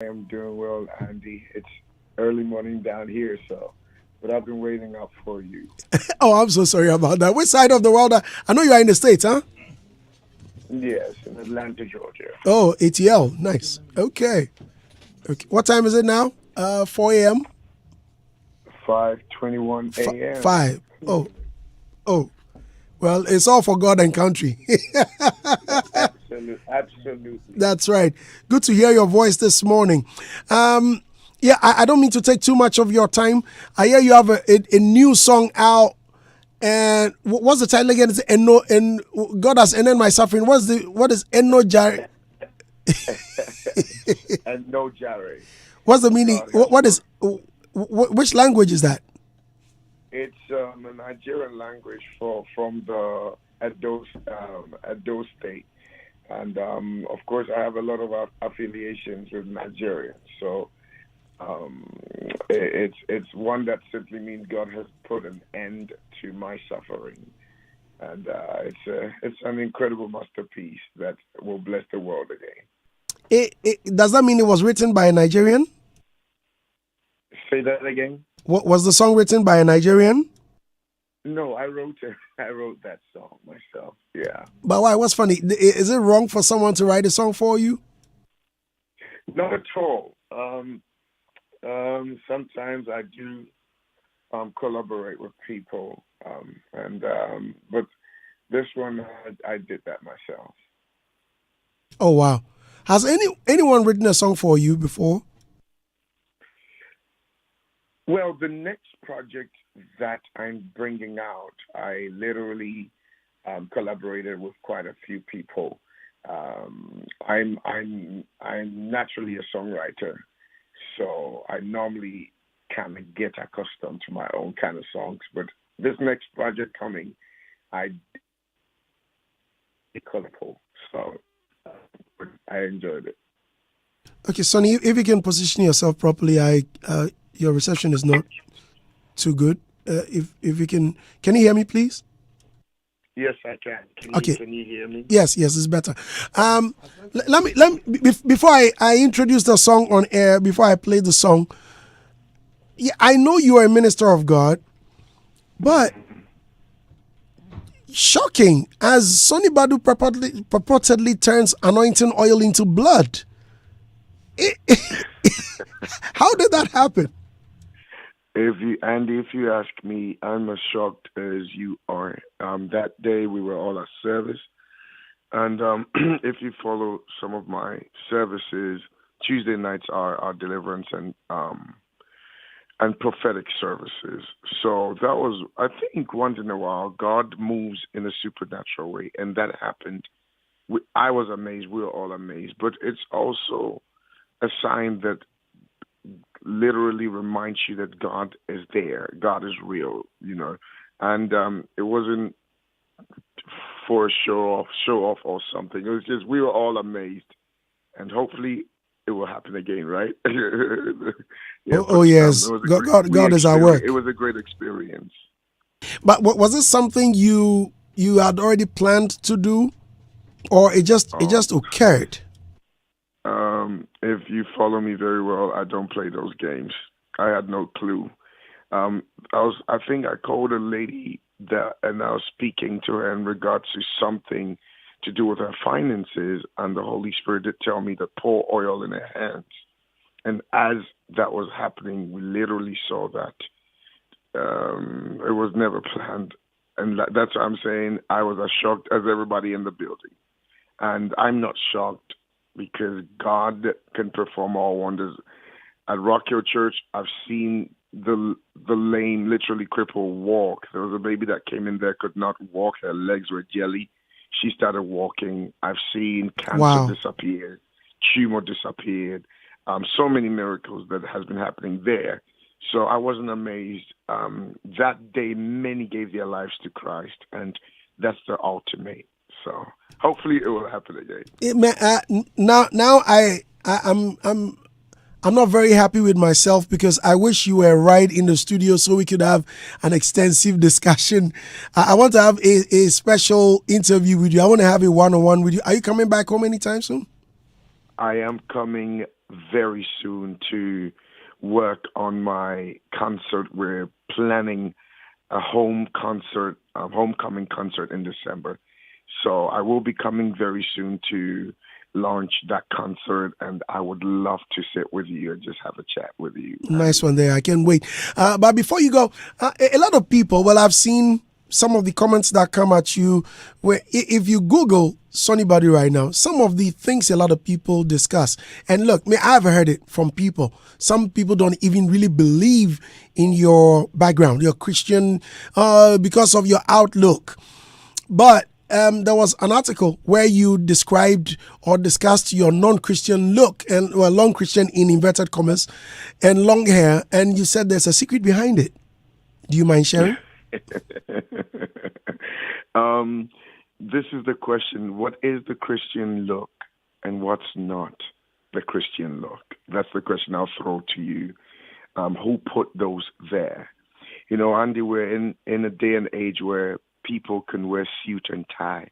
I am doing well, Andy. It's early morning down here, but I've been waiting up for you. Oh, I'm so sorry about that. Which side of the world? I know you are in the States, huh? Yes, in Atlanta, Georgia. Oh, ATL. Nice. Okay. Okay. What time is it now? 4 a.m. 5:21 a.m. 5. Oh, oh. Well, it's all for God and country. Absolutely. That's right. Good to hear your voice this morning. Um, yeah, I don't mean to take too much of your time. I hear you have a new song out. And what's the title again? It's Eno, and God has ended my suffering. What is Eno Jar? And no Jerry. What's the meaning? God has What put is? Which language is that? it's a Nigerian language from the Edo state, and of course I have a lot of affiliations with Nigerians. So it's one that simply means God has put an end to my suffering, and it's an incredible masterpiece that will bless the world again. Does that mean it was written by a Nigerian? Say that again. Was the song written by a Nigerian? No, I wrote it. I wrote that song myself. Yeah. But why? What's funny? Is it wrong for someone to write a song for you? Not at all. Sometimes I do collaborate with people, and but this one I did that myself. Oh wow! Has anyone written a song for you before? Well, the next project that I'm bringing out, I literally collaborated with quite a few people. I'm naturally a songwriter, so I normally kind of get accustomed to my own kind of songs. But this next project coming, I did colorful, so I enjoyed it. Okay, Sonny, if you can position yourself properly, your reception is not too good. If you can you hear me, please? Yes, I can. Okay. Can you hear me? Yes, it's better. Let me before I introduce the song on air, before I play the song. Yeah, I know you are a minister of God, but shocking as Sonny Badu purportedly turns anointing oil into blood. How did that happen? If you ask me, I'm as shocked as you are. That day we were all at service, and if you follow some of my services, Tuesday nights are our deliverance and prophetic services. So that was, I think, once in a while, God moves in a supernatural way, and that happened. I was amazed. We were all amazed, but it's also a sign that literally reminds you that God is there. God is real, And it wasn't for a show off or something. It was just we were all amazed, and hopefully it will happen again, right? Yeah, Oh, but yes, it was a God, great. God is our It work. was a great experience. But was this something you had already planned to do, or it just Um, occurred? if you follow me very well, I don't play those games. I had no clue. I think I called a lady that, and I was speaking to her in regards to something to do with her finances, and the Holy Spirit did tell me to pour oil in her hands. And as that was happening, we literally saw that. It was never planned, and that's what I'm saying. I was as shocked as everybody in the building, and I'm not shocked because God can perform all wonders. At Rock Hill Church, I've seen the lame, literally crippled, walk. There was a baby that came in there, could not walk. Her legs were jelly. She started walking. I've seen cancer Wow. disappear, tumor disappeared. So many miracles that has been happening there. So I wasn't amazed. That day, many gave their lives to Christ, and that's the ultimate. So hopefully it will happen again. Now I'm not very happy with myself because I wish you were right in the studio so we could have an extensive discussion. I want to have a special interview with you. I want to have a one-on-one with you. Are you coming back home anytime soon? I am coming very soon to work on my concert. We're planning a homecoming concert in December. So I will be coming very soon to launch that concert, and I would love to sit with you and just have a chat with you. Nice one there. I can't wait. But before you go, a lot of people, well, I've seen some of the comments that come at you where if you Google Sonny Body right now, some of the things a lot of people discuss. And look, I've heard it from people. Some people don't even really believe in your background, your Christian, because of your outlook. But there was an article where you described or discussed your non-Christian look and non-Christian in inverted commas and long hair, and you said there's a secret behind it. Do you mind sharing? This is the question. What is the Christian look and what's not the Christian look? That's the question I'll throw to you. Who put those there? You know, Andy, we're in a day and age where people can wear suit and tie,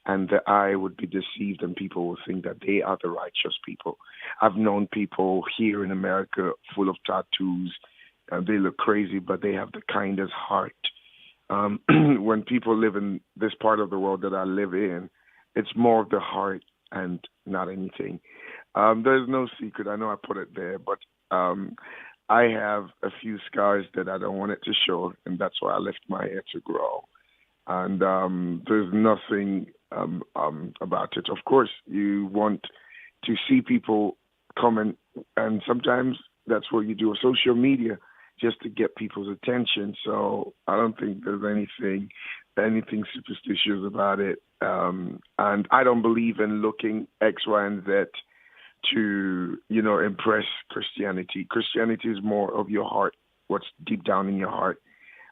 and the eye would be deceived and people will think that they are the righteous people. I've known people here in America full of tattoos, and they look crazy, but they have the kindest heart. When people live in this part of the world that I live in, it's more of the heart and not anything. There's no secret. I know I put it there, but I have a few scars that I don't want it to show, and that's why I left my hair to grow. And there's nothing about it. Of course, you want to see people comment, and sometimes that's what you do on social media just to get people's attention. So I don't think there's anything superstitious about it. And I don't believe in looking X, Y, and Z to, impress Christianity. Christianity is more of your heart, what's deep down in your heart,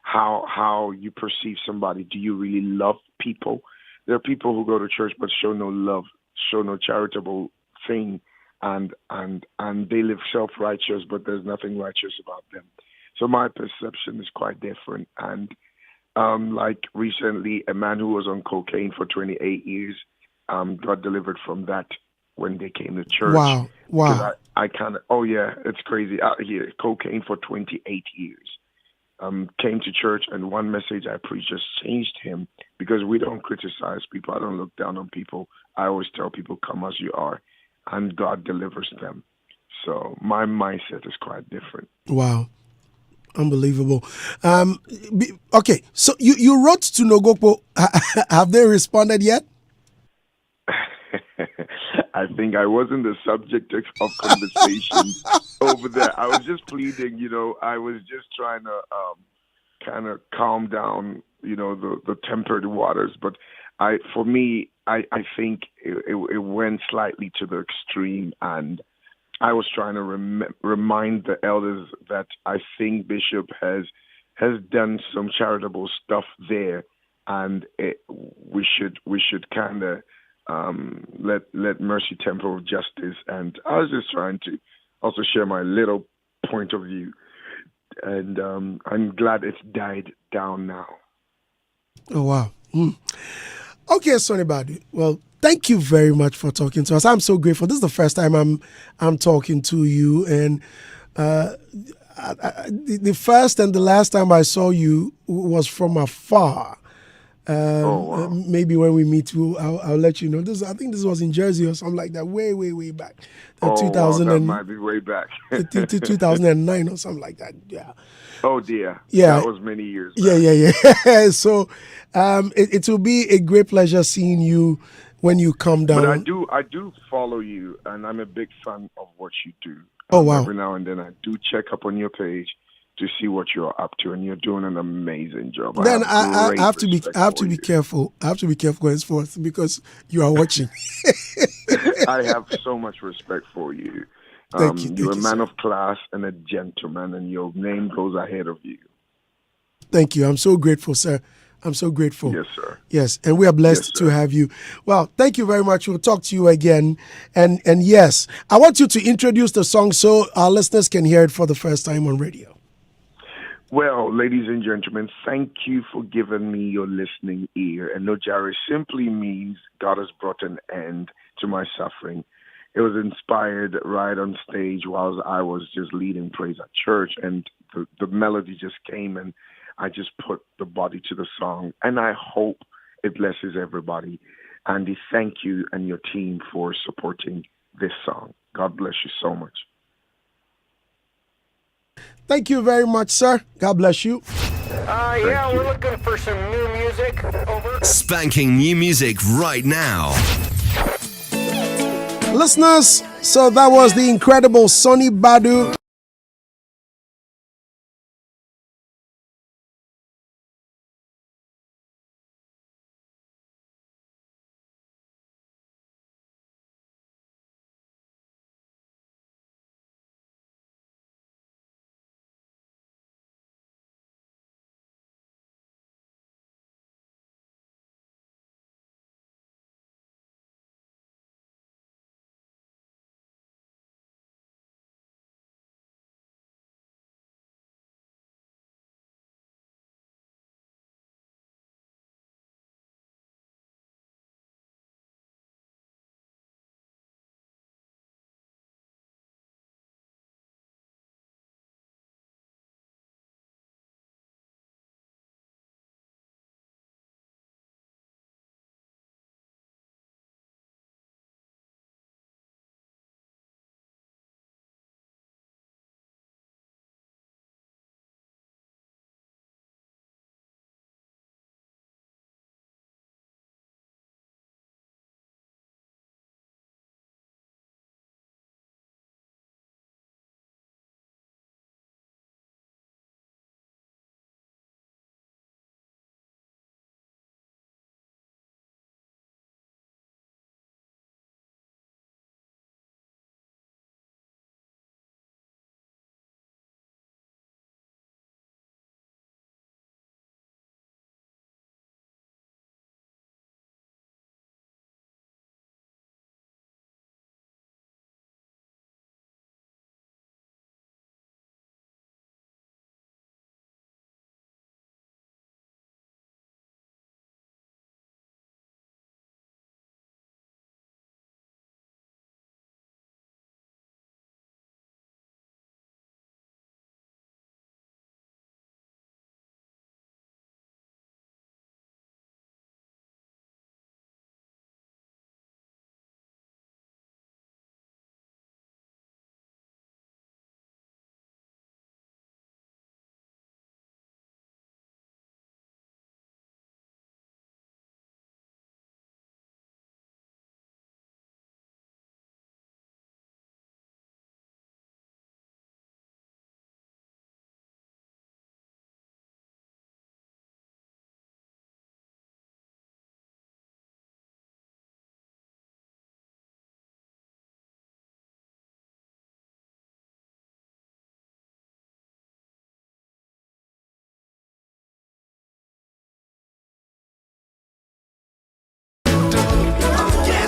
how you perceive somebody. Do you really love people? There are people who go to church but show no love, show no charitable thing, and they live self-righteous, but there's nothing righteous about them. So my perception is quite different. And like recently, a man who was on cocaine for 28 years got delivered from that when they came to church. Wow. Because I kind of, it's crazy out here. Cocaine for 28 years. Came to church, and one message I preached just changed him, because we don't criticize people. I don't look down on people. I always tell people, come as you are, and God delivers them. So my mindset is quite different. Wow. Unbelievable. Okay, so you wrote to Nogokpo. Have they responded yet? I think I wasn't the subject of conversation over there. I was just pleading, I was just trying to kind of calm down, the tempered waters. But I think it went slightly to the extreme, and I was trying to remind the elders that I think Bishop has done some charitable stuff there, and we should kind of let Mercy Temple of Justice. And I was just trying to also share my little point of view, and I'm glad it's died down now. Oh wow. Okay, Sonny Badu. Well, thank you very much for talking to us. I'm so grateful. This is the first time I'm talking to you, and the first and the last time I saw you was from afar. Wow. Maybe when we meet, I'll let you know. I think this was in Jersey or something like that, way back. 2000 wow, that might be way back. 2009 or something like that. Yeah. Oh dear. Yeah. That was many years back. Yeah. So it will be a great pleasure seeing you when you come down. But I do follow you, and I'm a big fan of what you do. Oh wow. Every now and then I do check up on your page to see what you're up to, and you're doing an amazing job. Then I have to be careful. I have to be careful going forth because you are watching. I have so much respect for you. Thank you. You're a man sir. of class and a gentleman, and your name goes ahead of you. Thank you. I'm so grateful, sir. I'm so grateful. Yes, sir. Yes, and we are blessed to have you. Well, thank you very much. We'll talk to you again. And yes, I want you to introduce the song so our listeners can hear it for the first time on radio. Well, ladies and gentlemen, thank you for giving me your listening ear. And Nojari simply means God has brought an end to my suffering. it was inspired right on stage while I was just leading praise at church, and the melody just came, and I just put the body to the song, and I hope it blesses everybody. Andy, thank you and your team for supporting this song. God bless you so much. Thank you very much, sir. God bless you. Yeah, we're looking for some new music. Over. Spanking new music right now. Listeners, so that was the incredible Sonny Badu.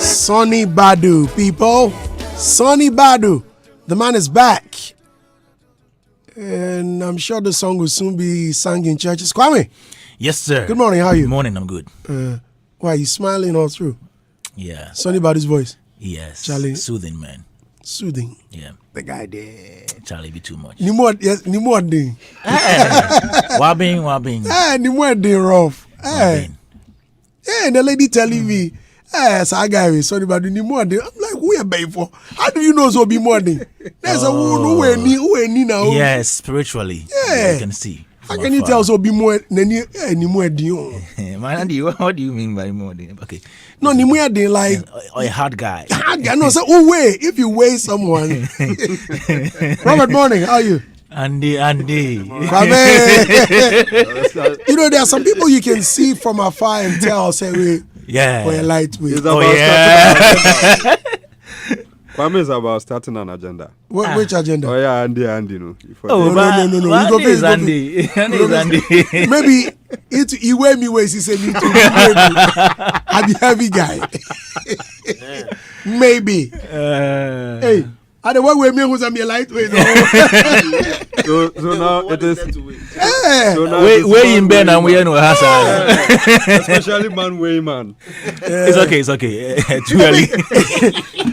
Sonny Badu, people. Sonny Badu. The man is back. And I'm sure the song will soon be sung in churches. Kwame. Yes, sir. Good morning. How are you? Good morning. I'm good. Why are you smiling all through? Yeah. Sonny Badu's voice. Yes. Charlie. Soothing, man. Soothing. Yeah. The guy there. Charlie, be too much. Ni more ding. Wabbing. Ni more ding rough. Hey, the lady telling me, so I got Sonny Badu ni more ding. I'm like, who are you for? How do you know so be more ding? There's a who any now. Yes, spiritually. Yeah. You can see. How can you tell so be more ni more ding? Man, Andy, what do you mean by more ding? Okay. No, ni more ding like a hard guy. Hard guy. No, say weigh. If you weigh someone. Robert, morning. How are you? Andy. You know, there are some people you can see from afar and tell, say, we're lightweight. Kwame is about starting an agenda. Which agenda? Oh, yeah, Andy. No. No. Andy is Andy. Maybe he wear me ways. He said me too. I'm the heavy guy. Maybe. Hey. I don't want me who's a lightweight. So now it is. So now Way in Ben and we know especially man. It's okay. Too early.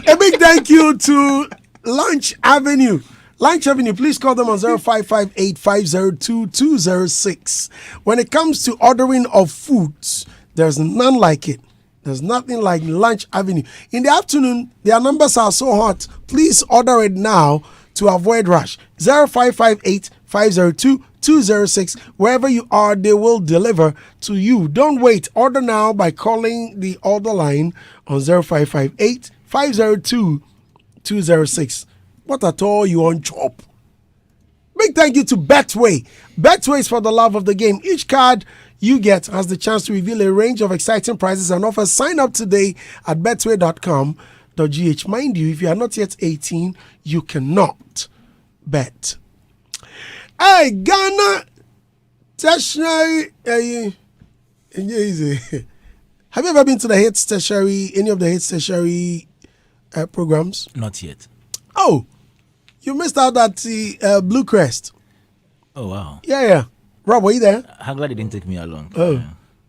A big thank you to Lunch Avenue. Lunch Avenue, please call them on 0558-502-206. When it comes to ordering of foods, there's none like it. There's nothing like Lunch Avenue. In the afternoon, their numbers are so hot. Please order it now to avoid rush. 0558-502-206. Wherever you are, they will deliver to you. Don't wait. Order now by calling the order line on 0558-502-206. What at all you on chop? Big thank you to Betway. Betway is for the love of the game. Each card you get has the chance to reveal a range of exciting prizes and offers. Sign up today at betway.com.gh. Mind you, if you are not yet 18, you cannot bet. Hey, Ghana tertiary. Have you ever been to the Hitz tertiary, any of the Hitz tertiary programs? Not yet. Oh, you missed out at the Blue Crest. Oh, wow. Yeah. Rob, were you there? I'm glad it didn't take me along. Oh,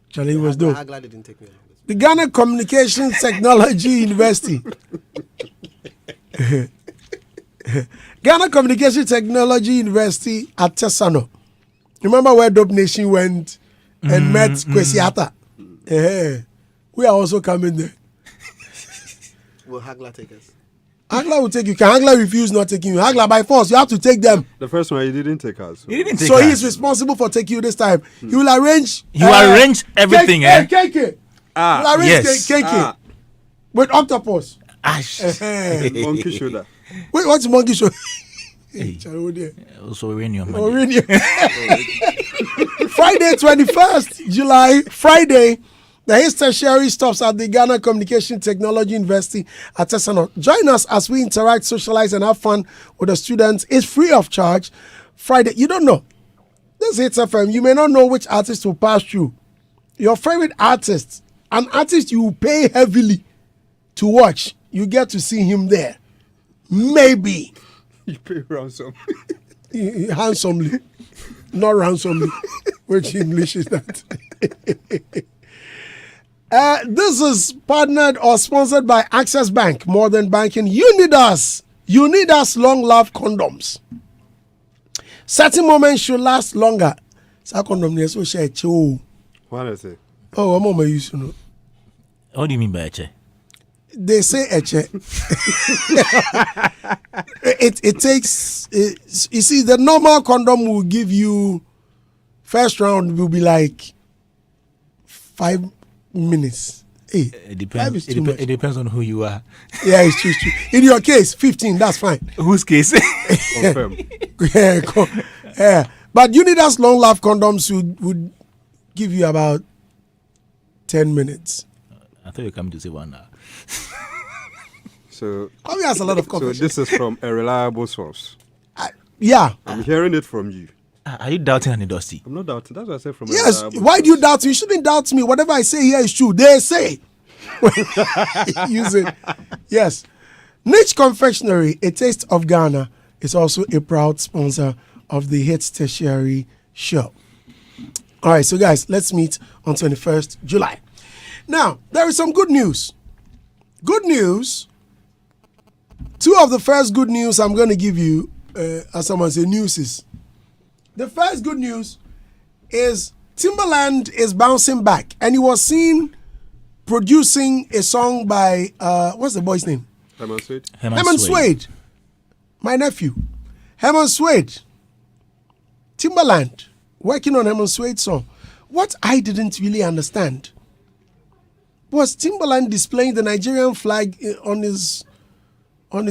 Charlie was dope. I'm glad it didn't take me long. The Ghana Communications Technology University. Ghana Communication Technology University at Tesano. Remember where Dope Nation went and met Kwesi Atta? We are also coming there. Will Hagler take us? Hagler will take you. Can Hagler refuse not taking you? Hagler by force. You have to take them. The first one he didn't take us. He didn't take So us. he is responsible for taking you this time. He will arrange. You arrange everything, KK. eh? He will arrange yes. KK with octopus. Ash. Monkey shoulder. Wait, what's monkey show? Hey. Charlie, Also, uranium. oh, really? Friday, 21st July, Friday, the Hitz tertiary stops at the Ghana Communication Technology University at Tesano. Join us as we interact, socialize, and have fun with the students. It's free of charge. Friday, you don't know. This Hitz FM, you may not know which artist will pass through. Your favorite artist, an artist you pay heavily to watch, you get to see him there. Maybe. You pay ransom. Handsomely. Not ransomly. Which English is that? This is partnered or sponsored by Access Bank. More than banking, you need us. You need us long love condoms. Certain moments should last longer. So condom is so share. What is it? Oh, I'm on used to know. What do you mean by Eche? They say eche. it takes. You see, the normal condom will give you. First round will be like 5 minutes. Hey, It depends. Too much. It depends on who you are. Yeah, it's true. In your case, 15. That's fine. Whose case? Confirm. Yeah. But Unidas long life condoms would give you about 10 minutes. I thought you were coming to say 1 hour. So Probably has a lot of so coffee. this is from a reliable source. Yeah. I'm hearing it from you. Are you doubting Annie Dusty? I'm not doubting. That's what I said from a Yes. reliable Why do you source. doubt me? You shouldn't doubt me. Whatever I say here is true. They say. Use it. Yes. Niche Confectionery, a taste of Ghana, is also a proud sponsor of the Hitz Tertiary Show. All right, so guys, let's meet on 21st July. Now, there is some good news. Good news. Two of the first good news I'm going to give you, as someone say, newses. The first good news is Timbaland is bouncing back, and he was seen producing a song by, what's the boy's name? Herman Sweet? Herman Suede. My nephew. Herman Suede. Timbaland working on Herman Suede's song. What I didn't really understand was Timbaland displaying the Nigerian flag on his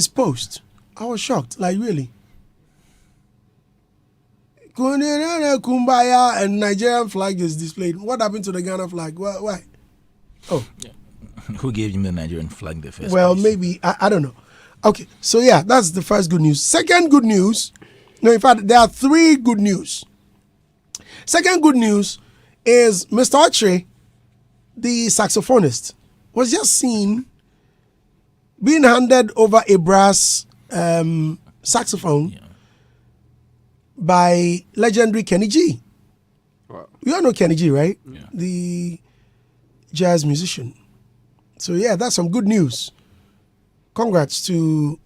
post. I was shocked, like really. Kumbaya and Nigerian flag is displayed. What happened to the Ghana flag? Why? Oh. Who gave him the Nigerian flag the first Well, place? maybe. I don't know. Okay, so yeah, that's the first good news. Second good news. No, in fact, there are three good news. Second good news is Mr. Ochre, the saxophonist, was just seen being handed over a brass saxophone by legendary Kenny G. Wow. You all know Kenny G, right? Yeah. The jazz musician. So yeah, that's some good news. Congrats to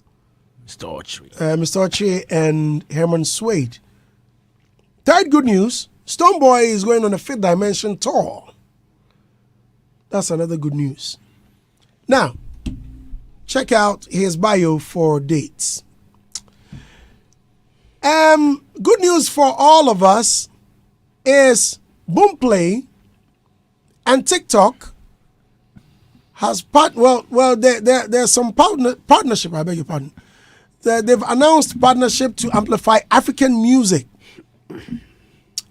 Mr. Archery. Mr. Oche and Herman Suede. Third good news, Stonebwoy is going on a Fifth Dimension tour. That's another good news. Now, check out his bio for dates. Good news for all of us is Boomplay and TikTok has there's some partnership. I beg your pardon. They've announced partnership to amplify African music.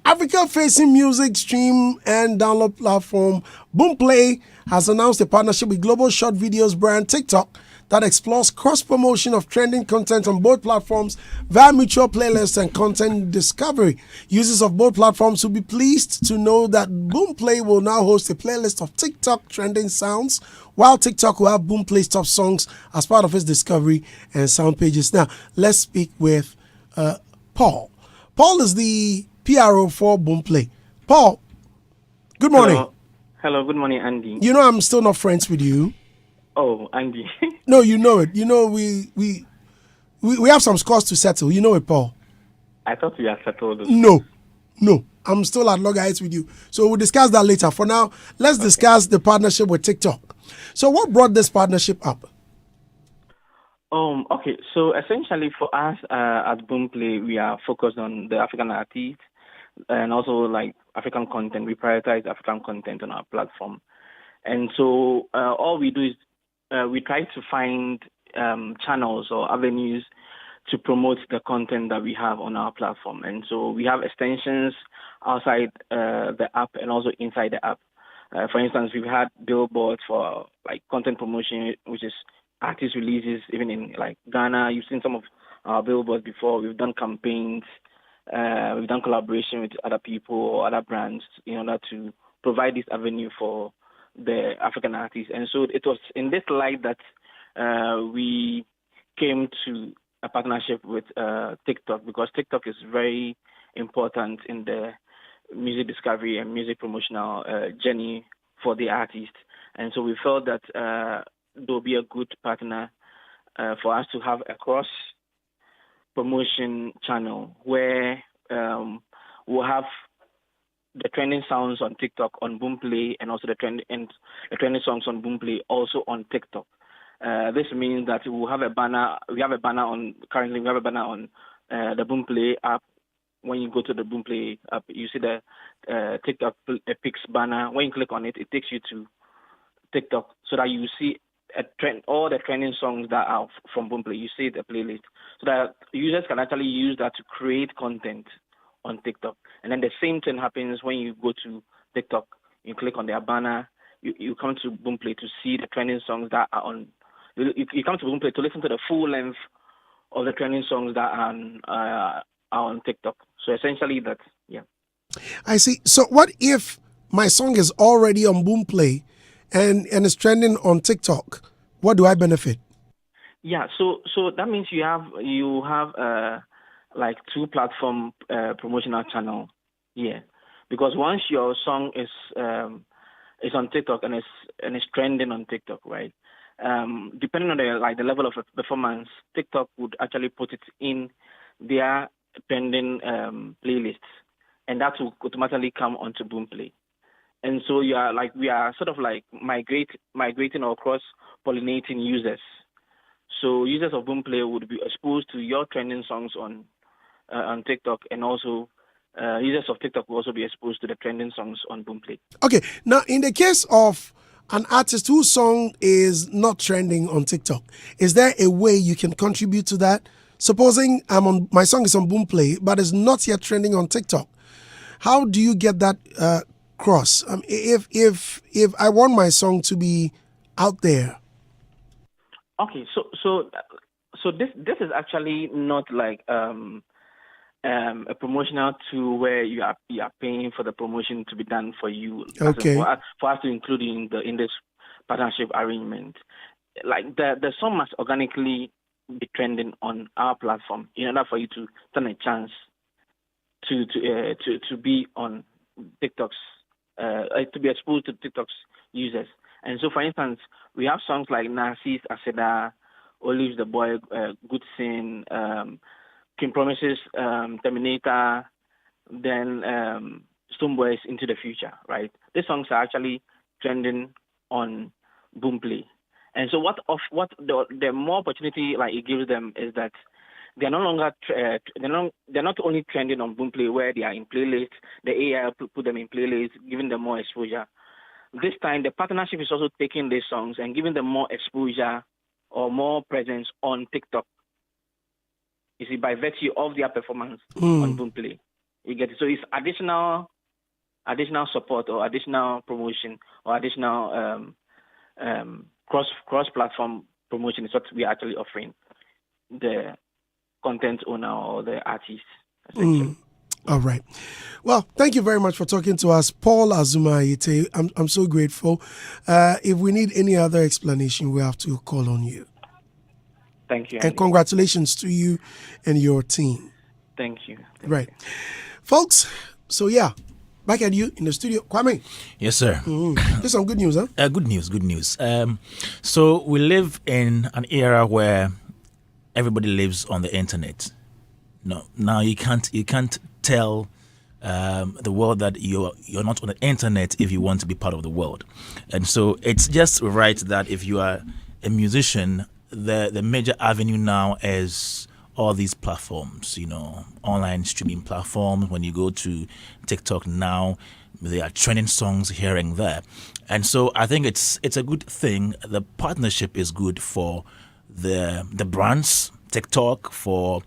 Africa-facing music stream and download platform Boomplay has announced a partnership with global short videos brand TikTok that explores cross-promotion of trending content on both platforms via mutual playlists and content discovery. Users of both platforms will be pleased to know that Boomplay will now host a playlist of TikTok trending sounds, while TikTok will have Boomplay's top songs as part of its discovery and sound pages. Now, let's speak with Paul. Paul is the PRO for Boomplay. Paul, good morning. Hello, good morning, Andy. You know I'm still not friends with you. Oh, Andy. No, you know it. You know we have some scores to settle. You know it, Paul. I thought we had settled this. No. I'm still at loggerheads with you. So we'll discuss that later. For now, let's discuss the partnership with TikTok. So what brought this partnership up? Okay, so essentially for us at Boomplay, we are focused on the African artists and also like African content. We prioritize African content on our platform. And so all we do is we try to find channels or avenues to promote the content that we have on our platform. And so we have extensions outside the app and also inside the app. For instance, we've had billboards for like content promotion, which is artist releases, even in like Ghana. You've seen some of our billboards before. We've done campaigns. We've done collaboration with other people or other brands in order to provide this avenue for the African artists. And so it was in this light that we came to a partnership with TikTok, because TikTok is very important in the music discovery and music promotional journey for the artist. And so we felt that there will be a good partner for us to have a cross promotion channel where we'll have the trending sounds on TikTok on Boomplay and also the trending songs on Boomplay also on TikTok. This means that we have a banner. We have a banner on the Boomplay app. When you go to the Boomplay app, you see the TikTok Pics banner. When you click on it, it takes you to TikTok so that you see all the trending songs that are from Boomplay. You see the playlist so that users can actually use that to create content on TikTok. And then the same thing happens when you go to TikTok. You click on their banner. You come to Boomplay to see the trending songs that are on. You come to Boomplay to listen to the full length of the trending songs that are on TikTok. So essentially, that's yeah. I see. So what if my song is already on Boomplay and it's trending on TikTok? What do I benefit? Yeah. So that means you have like two platform promotional channel. Yeah. Because once your song is on TikTok and it's trending on TikTok, right? Depending on the level of performance, TikTok would actually put it in their trending playlists, and that will automatically come onto Boomplay. And so we are sort of like migrating or cross-pollinating users. So users of Boomplay would be exposed to your trending songs on TikTok, and also users of TikTok will also be exposed to the trending songs on Boomplay. Okay. Now, in the case of an artist whose song is not trending on TikTok, is there a way you can contribute to that? Supposing my song is on Boomplay, but it's not yet trending on TikTok. How do you get that cross? If I want my song to be out there. Okay, so this is actually not like a promotional tool where you are paying for the promotion to be done for you. Okay. For us to include in this partnership arrangement, like the song must organically be trending on our platform in order for you to stand a chance to be on TikTok's to be exposed to TikTok's users. And so, for instance, we have songs like Narcis, Aseda, Olives the Boy, Good Sin, King Promises, Terminator, then Stoneboy's Into the Future, right? These songs are actually trending on Boomplay. And so what the more opportunity like it gives them is that they're no longer they're not only trending on Boomplay where they are in playlists, the AI put them in playlists, giving them more exposure. This time the partnership is also taking these songs and giving them more exposure or more presence on TikTok. You see, by virtue of their performance on Boomplay. You get it. So it's additional support or additional promotion or additional cross-platform promotion is what we are actually offering the content owner or the artist, essentially. All right. Well, thank you very much for talking to us, Paul Azuma Ayite. I'm so grateful. If we need any other explanation, we have to call on you. Thank you, Andy. And congratulations to you and your team. Thank you. Right. Folks, so yeah, back at you in the studio. Kwame. Yes, sir. There's some good news, huh? Good news. So we live in an era where everybody lives on the internet. No, now you can't tell the world that you're not on the internet if you want to be part of the world. And so it's just right that if you are a musician, the major avenue now is all these platforms, online streaming platforms. When you go to TikTok now, there are trending songs here and there. And so I think it's a good thing. The partnership is good for the brands, TikTok, for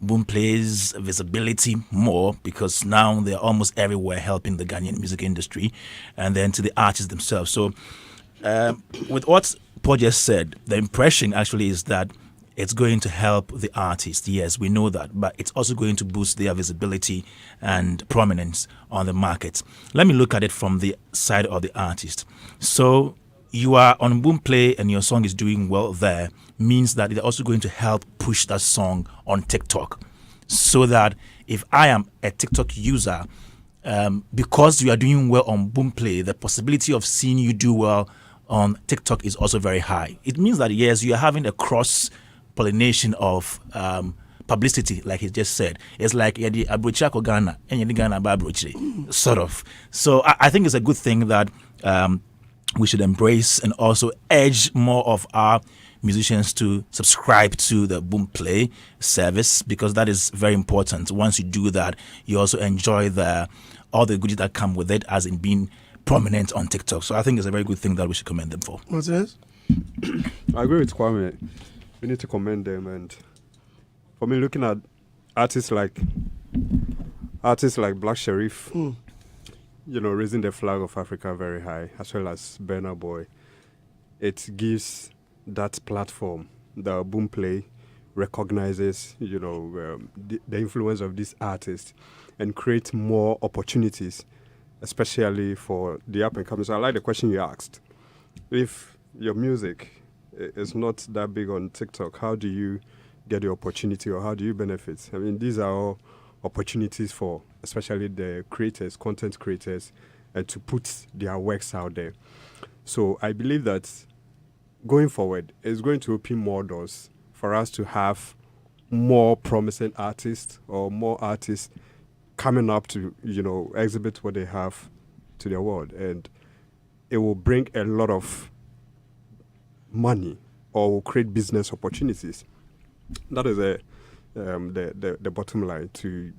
Boomplay's visibility more, because now they're almost everywhere helping the Ghanaian music industry, and then to the artists themselves. So with what Paul just said, the impression actually is that it's going to help the artist. Yes, we know that, but it's also going to boost their visibility and prominence on the market. Let me look at it from the side of the artist. So you are on Boomplay and your song is doing well there, means that they're also going to help push that song on TikTok. So that if I am a TikTok user, because you are doing well on Boomplay, the possibility of seeing you do well on TikTok is also very high. It means that, yes, you are having a cross-pollination of publicity, like he just said. It's like the Abrochako Ghana and the Ghana Babroche, sort of. So I think it's a good thing that we should embrace and also urge more of our musicians to subscribe to the Boomplay service, because that is very important. Once you do that, you also enjoy all the goodies that come with it, as in being prominent on TikTok. So I think it's a very good thing that we should commend them for. What's this? I agree with Kwame. We need to commend them. And for me, looking at artists like Black Sherif, raising the flag of Africa very high, as well as Burna Boy, it gives that platform, the Boomplay recognizes, the influence of these artists and creates more opportunities, especially for the up and coming. So I like the question you asked. If your music is not that big on TikTok, how do you get the opportunity, or how do you benefit? I mean, these are all opportunities for especially the creators, content creators, and to put their works out there. So I believe that going forward is going to open more doors for us to have more promising artists, or more artists coming up to, exhibit what they have to the world. And it will bring a lot of money, or will create business opportunities. That is the bottom line, to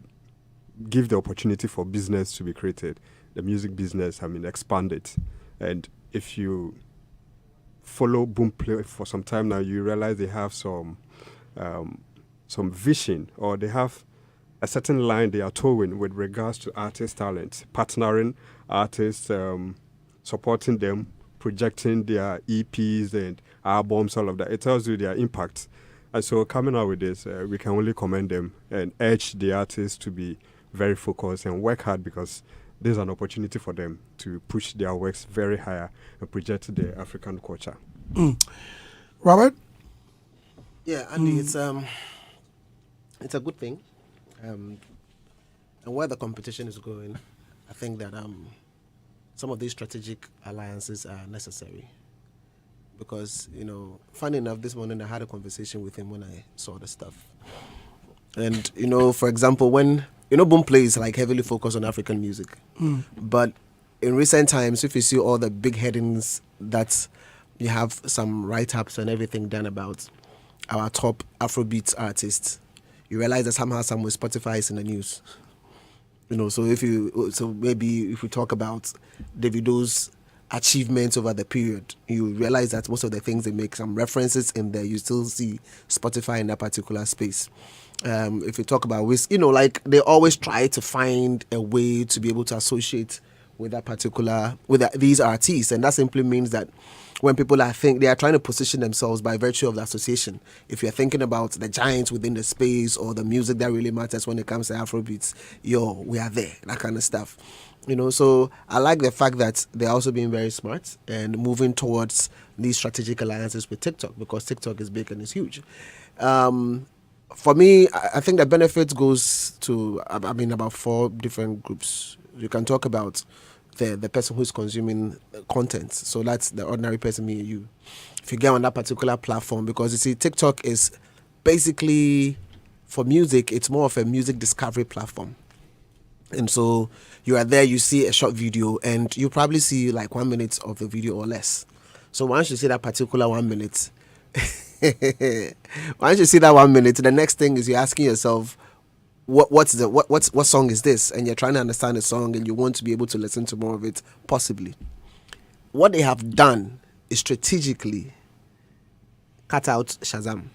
give the opportunity for business to be created. The music business, expand it. And if you follow Boomplay for some time now, you realize they have some vision, or they have a certain line they are towing with regards to artist talent, partnering artists, supporting them, projecting their EPs and albums, all of that. It tells you their impact. And so coming out with this, we can only commend them and urge the artists to be very focused and work hard, because there's an opportunity for them to push their works very higher and project the African culture. Robert? Yeah, Andy, it's a good thing. And where the competition is going, I think that some of these strategic alliances are necessary. Because, funny enough, this morning I had a conversation with him when I saw the stuff. And, for example, when, Boomplay is like heavily focused on African music. But in recent times, if you see all the big headings that you have some write-ups and everything done about our top Afrobeat artists, you realize that somehow somewhere Spotify is in the news. So maybe if we talk about Davido's achievements over the period, you realize that most of the things they make some references in there, you still see Spotify in that particular space. If you talk about like they always try to find a way to be able to associate with that particular these artists, and that simply means that when people they are trying to position themselves by virtue of the association. If you're thinking about the giants within the space or the music that really matters when it comes to Afrobeats, we are there, that kind of stuff. So I like the fact that they're also being very smart and moving towards these strategic alliances with TikTok, because TikTok is big and it's huge. For me, I think the benefit goes to, about 4 different groups. You can talk about the person who's consuming content. So that's the ordinary person, me and you. If you get on that particular platform, because you see, TikTok is basically, for music, it's more of a music discovery platform. And so you are there, you see a short video, and you probably see like 1 minute of the video or less. So once you see that particular 1 minute, once you see that 1 minute, the next thing is you're asking yourself, what song is this? And you're trying to understand the song, and you want to be able to listen to more of it, possibly. What they have done is strategically cut out Shazam.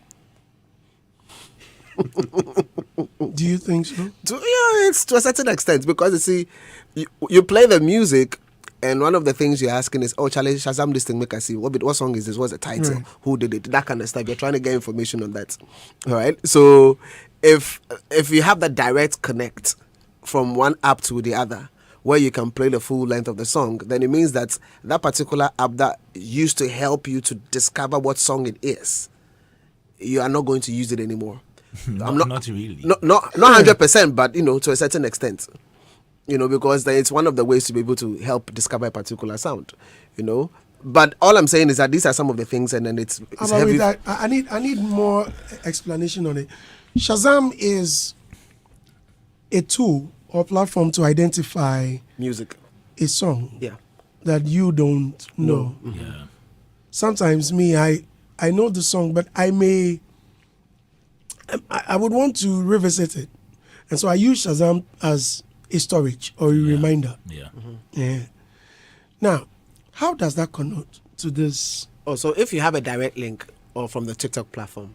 Do you think so? It's to a certain extent, because you see, you play the music, and one of the things you're asking is, Charlie, Shazam this thing, make I see. What song is this? What's the title? Right. Who did it? That kind of stuff. You're trying to get information on that. All right? So if you have that direct connect from one app to the other, where you can play the full length of the song, then it means that that particular app that used to help you to discover what song it is, you are not going to use it anymore. Not really. Not 100%, but to a certain extent. Because it's one of the ways to be able to help discover a particular sound. But all I'm saying is that these are some of the things, and then it's heavy. I need more explanation on it. Shazam is a tool or platform to identify music, a song, yeah, that you don't know. Mm-hmm. Yeah. Sometimes I know the song, but I would want to revisit it, and so I use Shazam as a storage or a reminder. Yeah. Mm-hmm. Yeah. Now, how does that connote to this? So if you have a direct link or from the TikTok platform,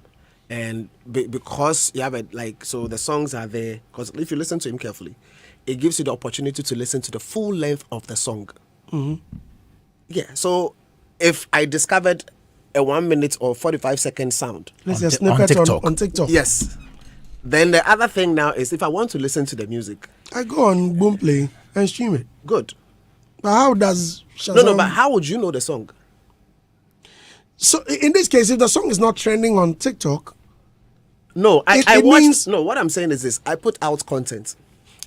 and because you have so the songs are there, because if you listen to him carefully, it gives you the opportunity to listen to the full length of the song. Mm-hmm. Yeah. So if I discovered a 1 minute or 45-second sound, Let's say a snippet on TikTok. yes. Then the other thing now is, if I want to listen to the music, I go on Boomplay and stream it. good. But how does Shazam... No, but how would you know the song? So in this case, if the song is not trending on TikTok... No, I it watched... means- No, what I'm saying is this. I put out content.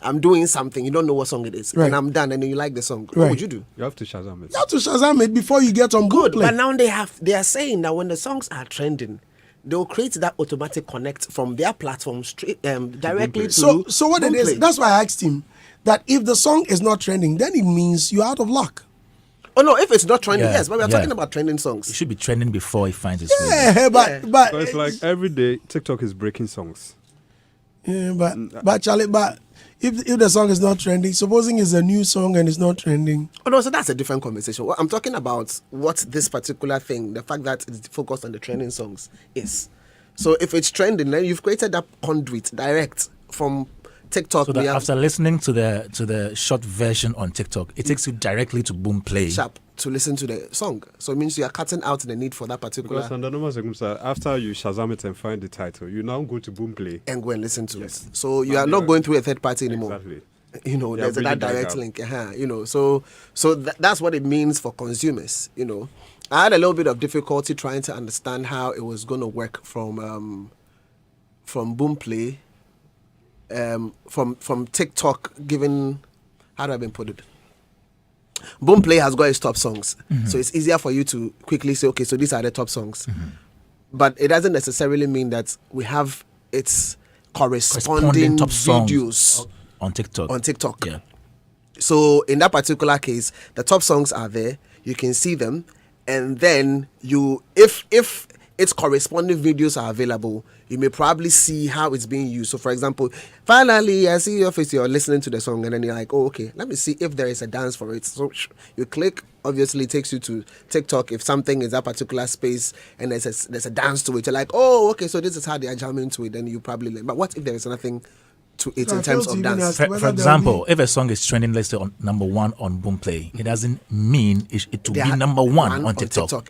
I'm doing something. You don't know what song it is. Right. And I'm done, and then you like the song. What Right. would you do? You have to Shazam it. You have to Shazam it before you get on Good. Boomplay. But now they are saying that when the songs are trending, they'll create that automatic connect from their platform straight directly to So what it is, Boomplay. that's why I asked him that if the song is not trending, then it means you're out of luck. Oh no, if it's not trending, Yeah, yes, but we're yeah. talking about trending It songs. should be trending before it finds its way. Yeah, but So it's like every day TikTok is breaking songs. yeah, but Charlie, but if the song is not trending, supposing it's a new song and it's not trending, Oh no, so that's a different conversation. What I'm talking about, what this particular thing, the fact that it's focused on the trending songs is. So if it's trending, then you've created that conduit direct from TikTok. So that after listening to the short version on TikTok, it takes you directly to Boomplay. sharp to listen to the song. So it means you are cutting out the need for that particular Because under normal circumstances, after you Shazam it and find the title, you now go to Boomplay. and go and listen to it. So you are not going through a third party anymore. Exactly. There's really that dug direct up. link. So that's what it means for consumers. I had a little bit of difficulty trying to understand how it was going to work from Boomplay from TikTok, given how do I been put it? Boomplay has got its top songs, so it's easier for you to quickly say, okay, so these are the top songs. But it doesn't necessarily mean that we have its corresponding top songs videos on TikTok. On TikTok. Yeah. So in that particular case, the top songs are there. You can see them, and then you, if its corresponding videos are available, you may probably see how it's being used. So for example, finally I see your face, you're listening to the song, and then you're like, oh, okay, let me see if there is a dance for it. So you click, obviously it takes you to TikTok. If something is that particular space and there's a dance to it, you're like, oh, okay, so this is how they are jamming to it, then you probably learn. But what if there is nothing to it in terms of dance? For example, if a song is trending, let's say on number 1 on Boomplay, it doesn't mean it will be number 1 on TikTok. So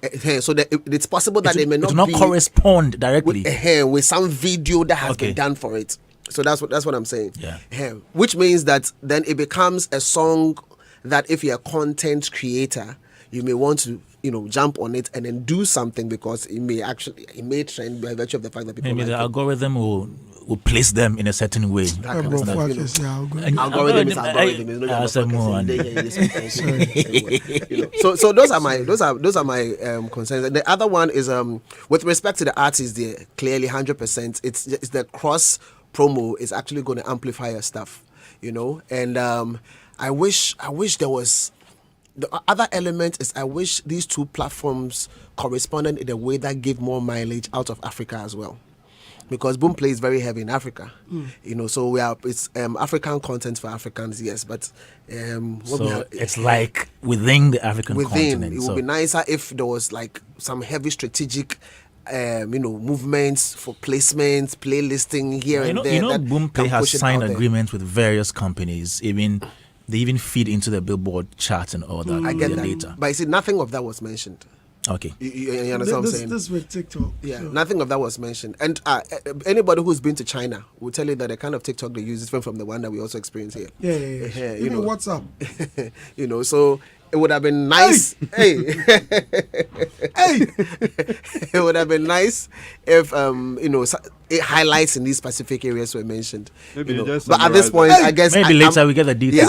it's possible that they may not correspond directly with some video that has been done for it. So that's what I'm saying. Yeah. Which means that then it becomes a song that if you're a content creator, you may want to jump on it and then do something, because it may trend by virtue of the fact that people maybe like the it. algorithm will place them in a certain way. Algorithm is So those are my concerns. And the other one is with respect to the artists, there clearly 100%. It's the cross promo is actually going to amplify your stuff, And I wish there was. The other element is I wish these two platforms corresponded in a way that gave more mileage out of Africa as well, because Boomplay is very heavy in Africa, So it's African content for Africans, yes, but so it's like within the African continent. It would be nicer if there was like some heavy strategic, movements for placements, playlisting here and there. Boomplay has signed agreements with various companies, They even feed into the Billboard chart and all that. I get that. Data. But you see, nothing of that was mentioned. Okay. You understand what I'm saying? This with TikTok. Yeah, sure. Nothing of that was mentioned. And anybody who's been to China will tell you that the kind of TikTok they use is different from the one that we also experience here. Yeah. Even WhatsApp. So it would have been nice. Hey. It would have been nice if it highlights in these specific areas were mentioned. But at this point, I guess maybe later we get the details.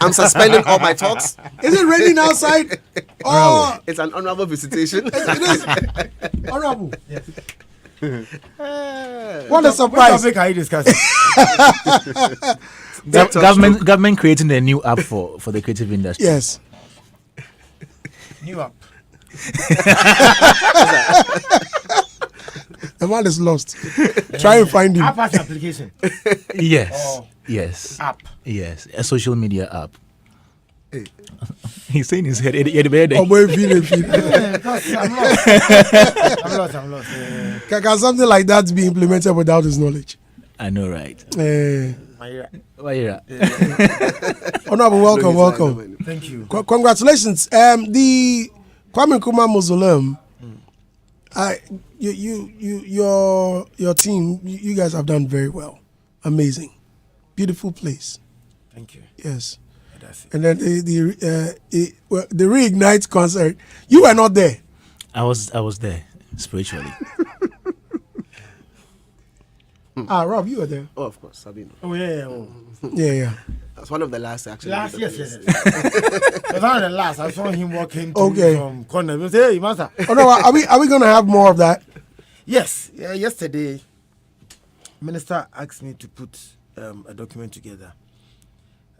I'm suspending all my thoughts. Is it raining outside? Oh, it's an honorable visitation. It is honorable. Yes. What a surprise! What topic are you discussing? Government creating a new app for the creative industry. Yes. New app. The man is lost. Try and find him. App as an application. Yes. Yes. App. Yes. A social media app. Hey. He's saying his head. I'm lost. I'm lost. Can something like that be implemented without his knowledge? I know, right? Honorable, welcome. Thank you. Congratulations. The Kwame Nkrumah Mausoleum. Your team, you guys have done very well. Amazing, beautiful place. Thank you. Yes. And then the Reignite concert, you were not there. I was there spiritually. Rob, you were there. Oh, of course, Sabino. Oh yeah. Yeah. That's one of the last actually. Yes. That's one of the last. I saw him walking from corner. I said, hey, master. Oh no, are we going to have more of that? Yes. Yesterday, Minister asked me to put a document together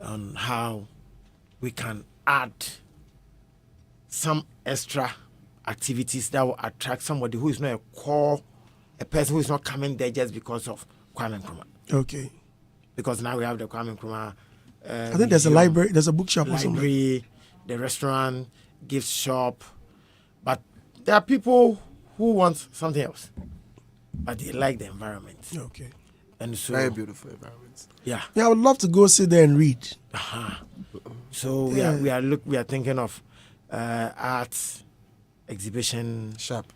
on how we can add some extra activities that will attract somebody who is not a person who is not coming there just because of Kwame Nkrumah. Okay. Because now we have the Kwame Nkrumah. I think there's a library, there's a bookshop or something. Library, the restaurant, gift shop. But there are people who want something else, but they like the environment. Okay. And so very beautiful environment. Yeah. Yeah, I would love to go sit there and read. So we are thinking of arts exhibition, shop,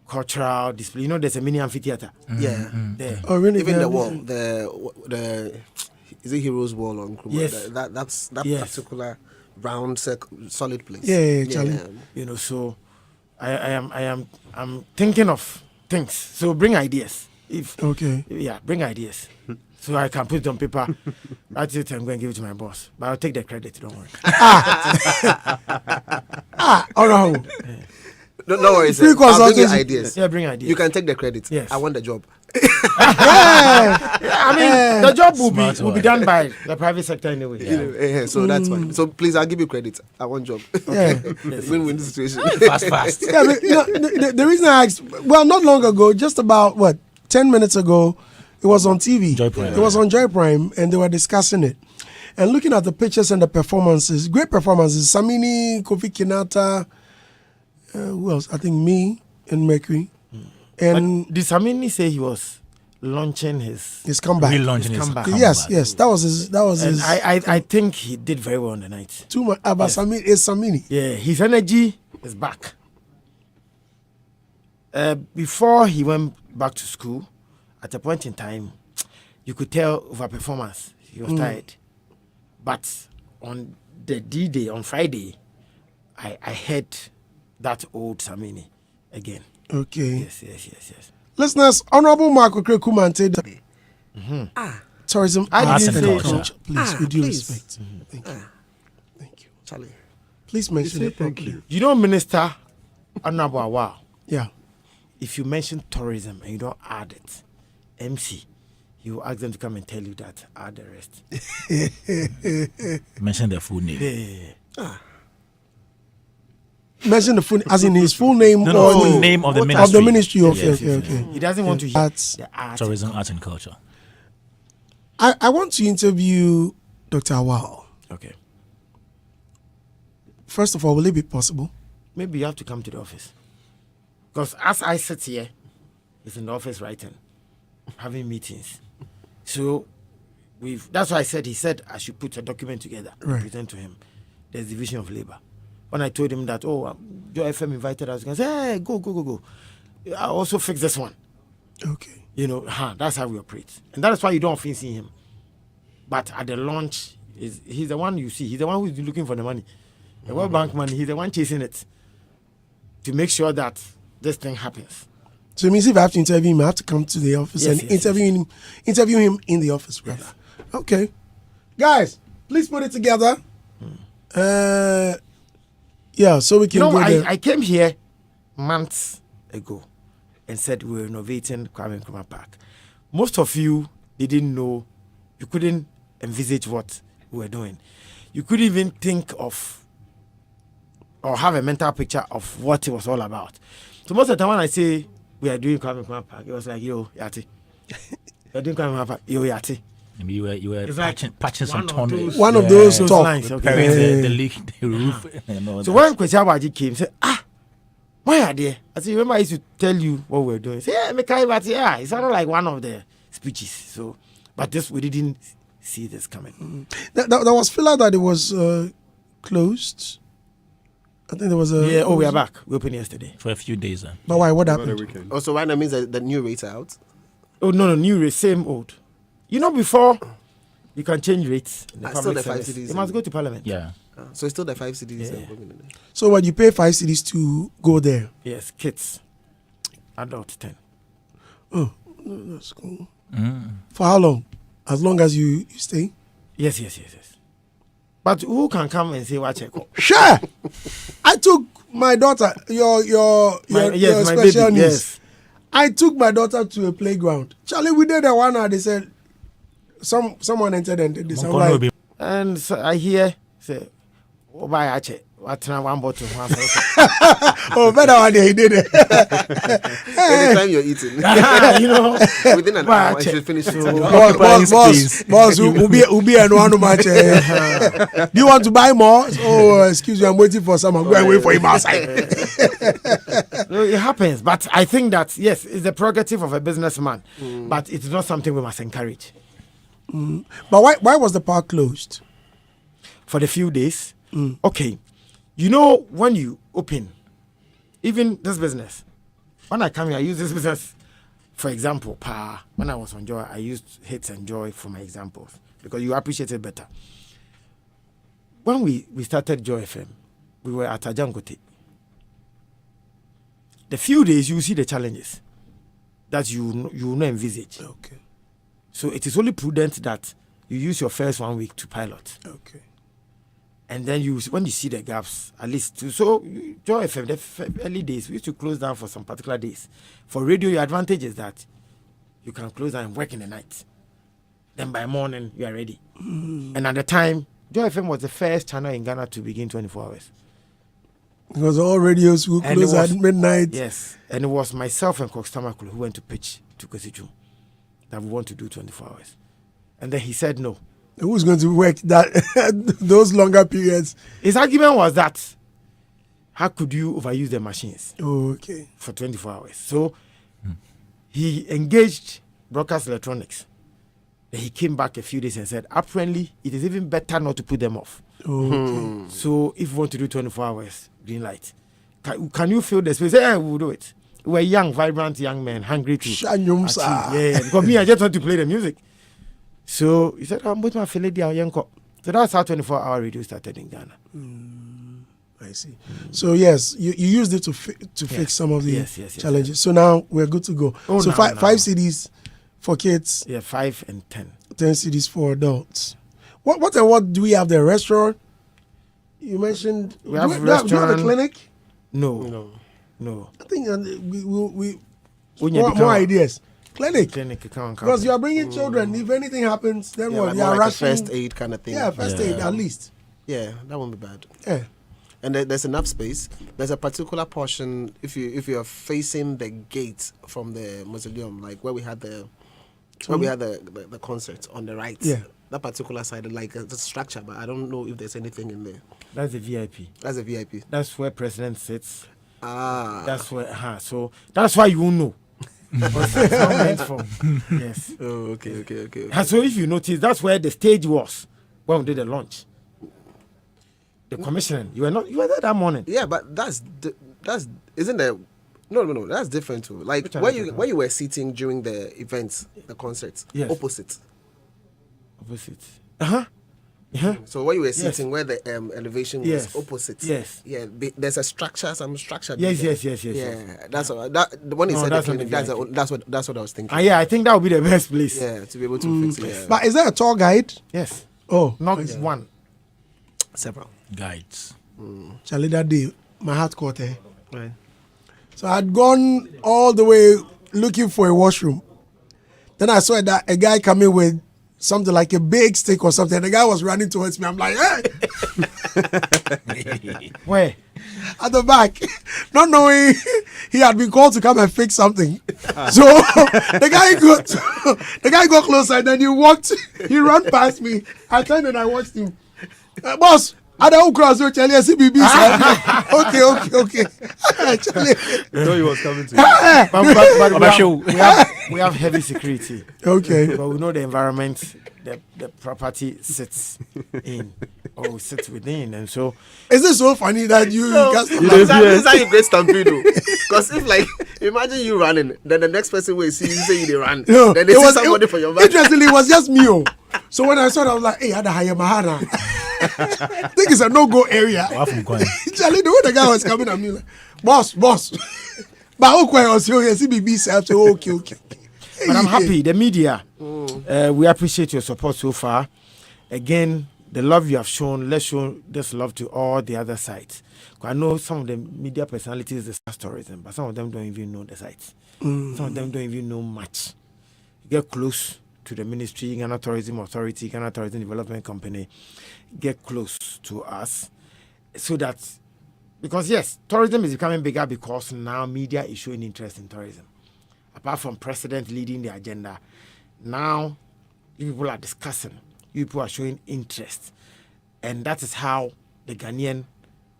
cultural display. There's a mini amphitheater. Yeah. There. Oh, really? Even the wall, the is it Heroes Wall on Nkrumah? Yes. That's particular round solid place. Yeah, Charlie. So I'm thinking of things. So bring ideas. bring ideas. So I can put it on paper, write it and go and give it to my boss. But I'll take the credit, don't worry. Oh no. No worries. Free I'll bring you consultation. ideas. Yeah, bring ideas. You can take the credit. Yes. I want the job. I mean, the job will be one. done by the private sector anyway. So that's fine. So please, I'll give you credit. I want job. Yeah. Win-win situation. Fast. Yeah, but, the reason I asked, well, not long ago, just about 10 minutes ago, it was on TV. Joy Prime. It was on Joy Prime, and they were discussing it. And looking at the pictures and the performances, great performances. Samini, Kofi Kinata, who else? I think me and Mercury. And Did Samini say he was launching his comeback. Relaunching his comeback. comeback. Yes, that was his. and I think he did very well on the night. Too much about Samini is Samini. Yeah, his energy is back. Before he went back to school, at a point in time, you could tell over performance he was tired. But on the D-Day, on Friday, I heard that old Samini again. Okay. Yes. Listeners, Honorable Marco Kumante. Tourism, I arts, didn't and say- culture. Please, with due please. respect. Thank you. Thank you. Charlie. Please mention it Thank properly. you. You know, Minister Honorable Awa, Yeah. if you mention tourism and you don't add it, MC, you will ask them to come and tell you that add the rest. Mention the full name. Mention the full, as in his full name No, or full the name of the of ministry. the ministry. Okay, Yes, okay. He doesn't want to hear Arts. the art. Tourism, arts, and culture. I want to interview Dr. Awal. Okay. First of all, will it be possible? Maybe you have to come to the office. Because as I sit here, he's in the office writing, having meetings. So that's why he said I should put a document together and Right. present to him. There's division of labor. When I told him that, Joy FM invited us, he can say, hey, go. I also fix this one. Okay. That's how we operate. And that is why you don't often see him. But at the launch, he's the one you see. He's the one who's looking for the money. The World Bank money, he's the one chasing it to make sure that this thing happens. So it means if I have to interview him, I have to come to the office Yes, and yes, interview him in the office, brother. Okay. Guys, please put it together. So we can go there. I came here months ago and said we were renovating Kwame Nkrumah Park. Most of you didn't know, you couldn't envisage what we were doing. You couldn't even think of or have a mental picture of what it was all about. So most of the time when I say we are doing Kwame Nkrumah Park, it was like, yo, Yati. We're doing Kwame Nkrumah Park, yo, Yati. Maybe you were It's like patching some one of tunnels. those- One of those those talk. lines, okay. Repairing the leak, the roof. And all So that. when Kwesi Abaji came, said, why are they? I said, remember I used to tell you what we were doing. He said, it sounded like one of the speeches. So, but we didn't see this coming. There was filler that it was closed. I think there was a. We are back. We opened yesterday. For a few days. But why? What Over the happened? weekend. Also, right now means that the new rates are out. Oh, no, new rate, same old. Before you can change rates in the Still public the 5 service, cities you must in- go to parliament. Yeah. So it's still the 5 cities. Yeah. So what, you pay 5 cities to go there? Yes, kids. Adult 10. Oh, that's cool. For how long? As long as you stay? Yes. But who can come and say what check? Sure. I took my daughter, your My special baby, news. yes. I took my daughter to a playground. Charlie, we did that 1 hour. They said someone entered and did this. I'm like, And so I hear, say, buy a check. What one bottle? better one day he did it. Anytime you're eating, within an hour, you should finish it. Boss, Ubi and one match. Do you want to buy more? Oh, excuse me, I'm waiting for someone. Go and wait for him outside. No, it happens, but I think that yes, it's the prerogative of a businessman, but it's not something we must encourage. But why was the park closed? For the few days. Okay, when you open, even this business, when I come here, I use this business, for example, when I was on Joy, I used Hitz and Joy for my examples because you appreciate it better. When we started Joy FM, we were at Ajangote. The few days you see the challenges. that you will not envisage. Okay. So it is only prudent that you use your first 1 week to pilot. Okay. And then when you see the gaps, at least so Joy FM, the early days, we used to close down for some particular days. For radio, your advantage is that you can close down and work in the night. Then by morning, you are ready. And at the time, Joy FM was the first channel in Ghana to begin 24 hours. Because all radios will close at midnight. Yes. And it was myself and Cox Tamakulu who went to pitch to Kwesichu that we want to do 24 hours. And then he said no. Who's going to work that those longer periods? His argument was that how could you overuse the machines Okay. for 24 hours? So he engaged Broadcast Electronics. Then he came back a few days and said, apparently, it is even better not to put them off. Okay. So if you want to do 24 hours, green light. Can you feel the space? Yeah, we'll do it. We're young, vibrant young men, hungry to Shanyum, achieve. sir. Yeah, because me, I just want to play the music. So he said, I'm with my Philly. So that's how 24-hour radio started in Ghana. I see. So yes, you used it to fix some of the challenges. So now we're good to go. Oh, so no, five CDs for kids. Yeah, 5 and 10. 10 CDs for adults. What do we have there? Restaurant? You mentioned We have do we have a restaurant. clinic? No. I think we When more ideas. Clinic. Because Because you are bringing children. If anything happens, then what? Like You are more like a rushing. first aid kind of thing. Yeah, first aid at least. Yeah, that won't be bad. Yeah. And there's enough space. There's a particular portion if you're facing the gate from the mausoleum, like where we had the concert on the right. Yeah. That particular side, like the structure, but I don't know if there's anything in there. that's the VIP. That's a VIP. That's where President sits. Ah. That's where. So that's why you know. Because it's not meant for. Yes. Oh, okay. And so if you notice, that's where the stage was when we did the launch. The commissioning. You were there that morning. Yeah, but that's isn't there? No. That's different too. Like where you were sitting during the events, the concerts. Yes. Opposite. Yeah. So where you were sitting, where the elevation was Yes. opposite. Yes. Yeah. There's a structure, some structure. Yes. Yeah. That's all. When he No, said the that's on clinic, the that's what I was thinking. Yeah, I think that would be the best place. Yeah, to be able to fix it. Yeah. But is there a tour guide? Yes. Oh, Not one. Several. Guides. Charlie, that day, my heart caught her. Right. So I'd gone all the way looking for a washroom. Then I saw that a guy coming with something like a big stick or something. The guy was running towards me. I'm like, hey! Where? At the back, not knowing he had been called to come and fix something. So the guy got closer and then he ran past me. I turned and I watched him. Boss, I don't cross your Charlie. I see BB. Okay. Charlie. I thought he was coming to But we have heavy security. Okay. But we know the environment the property sits in or sits within, and so Is it so funny that you This is how you break stampede. Because if like imagine you running, then the next person will see you say you run. No, then they see somebody for your back. Interestingly, it was just me. So when I saw it, I was like, hey, I had to hire Mahana. I think it's a no-go area. Charlie, the way the guy was coming at me, like, boss. But okay, I was here, CBB said, okay. But I'm happy. The media, we appreciate your support so far. Again, the love you have shown, let's show this love to all the other sites. I know some of the media personalities discuss tourism, but some of them don't even know the sites. Some of them don't even know much. Get close to the ministry, Ghana Tourism Authority, Ghana Tourism Development Company. Get close to us so that, because yes, tourism is becoming bigger because now media is showing interest in tourism. Apart from president leading the agenda, now you people are discussing, you people are showing interest. And that is how the Ghanaian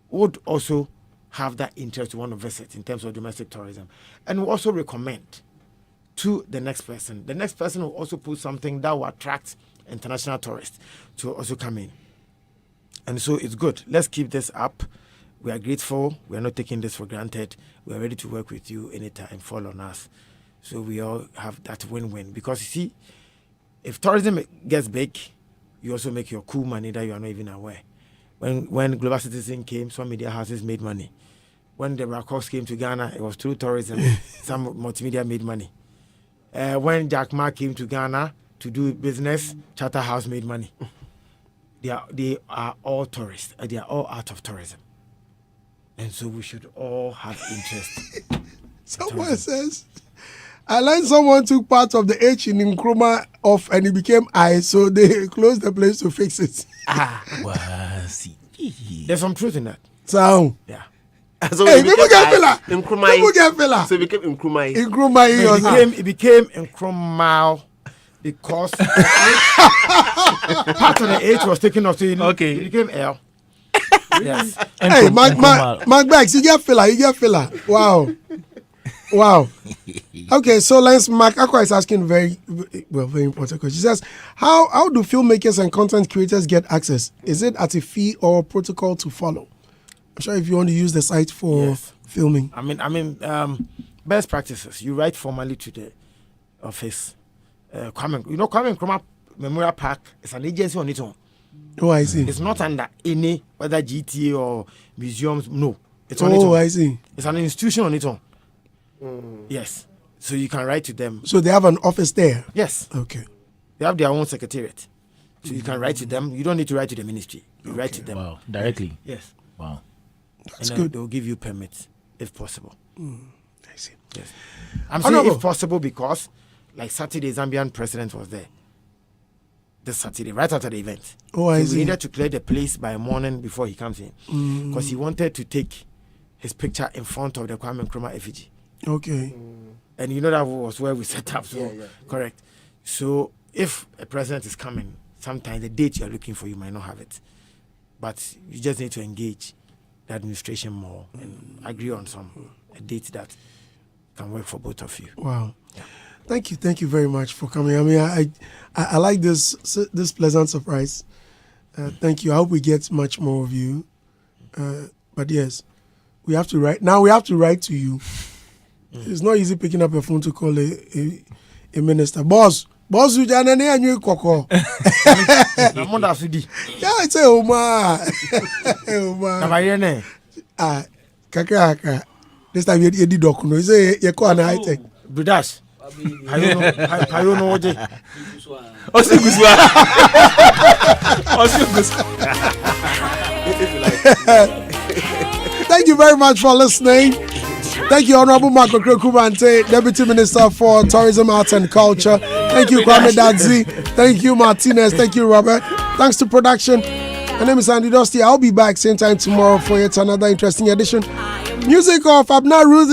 would also have that interest to want to visit in terms of domestic tourism. And we also recommend to the next person. The next person will also put something that will attract international tourists to also come in. And so it's good. Let's keep this up. We are grateful. We are not taking this for granted. We are ready to work with you anytime. Fall on us. So we all have that win-win. Because you see, if tourism gets big, you also make your cool money that you are not even aware. When Global Citizen came, some media houses made money. When the Rakoks came to Ghana, it was through tourism. Some multimedia made money. when Jack Ma came to Ghana to do business, Charterhouse made money. They are all tourists. They are all out of tourism. And so we should all have interest. Someone says, I learned someone took part of the H in Nkrumah off and it became I, so they closed the place to fix it. There's some truth in that. So, yeah. So hey, people get filler. Nkrumah. People get filler. So it became Nkrumah. Nkrumah. It became Nkrumah because part of the H was taken off. So it became L. Yes. Hey, Mark Bags, you get filler. Wow. Okay, so Mark Aqua is asking very important question. She says, how do filmmakers and content creators get access? Is it at a fee or protocol to follow? I'm sure if you want to use the site for filming. I mean, best practices. You write formally to the office. Kwame Nkrumah Memorial Park is an agency on its own. Oh, I see. It's not under any whether GTA or museums. No, it's on its own. Oh, I see. It's an institution on its own. Yes. So you can write to them. So they have an office there? Yes. Okay. They have their own secretariat. So you can write to them. You don't need to write to the ministry. You write to them. Wow. Directly? Yes. Wow. That's good. They'll give you permits if possible. I see. Yes. I'm saying if possible because, like Saturday, Zambian president was there. This Saturday, right after the event. Oh, I see. We needed to clear the place by morning before he comes in. Because he wanted to take his picture in front of the Kwame Nkrumah effigy. Okay. And you know that was where we set up. So correct. So if a president is coming, sometimes the date you're looking for, you might not have it. But you just need to engage the administration more and agree on a date that can work for both of you. Wow. Yeah. Thank you very much for coming. I mean, I like this pleasant surprise. Thank you. I hope we get much more of you. But yes, we have to write. Now we have to write to you. It's not easy picking up a phone to call a minister. Boss, you janane anyu koko. Yeah, it's a Oma. Kakra. This time you did docuno. You say you call an high-tech. Brudas. I don't know what Thank you very much for listening. Thank you, Honorable Marco Kubante, Deputy Minister for Tourism, Arts and Culture. Thank you, Kwame Dadzi. Thank you, Martinez. Thank you, Robert. Thanks to production. My name is Andy Dusty. I'll be back same time tomorrow for yet another interesting edition. Music of Abna Ruzi.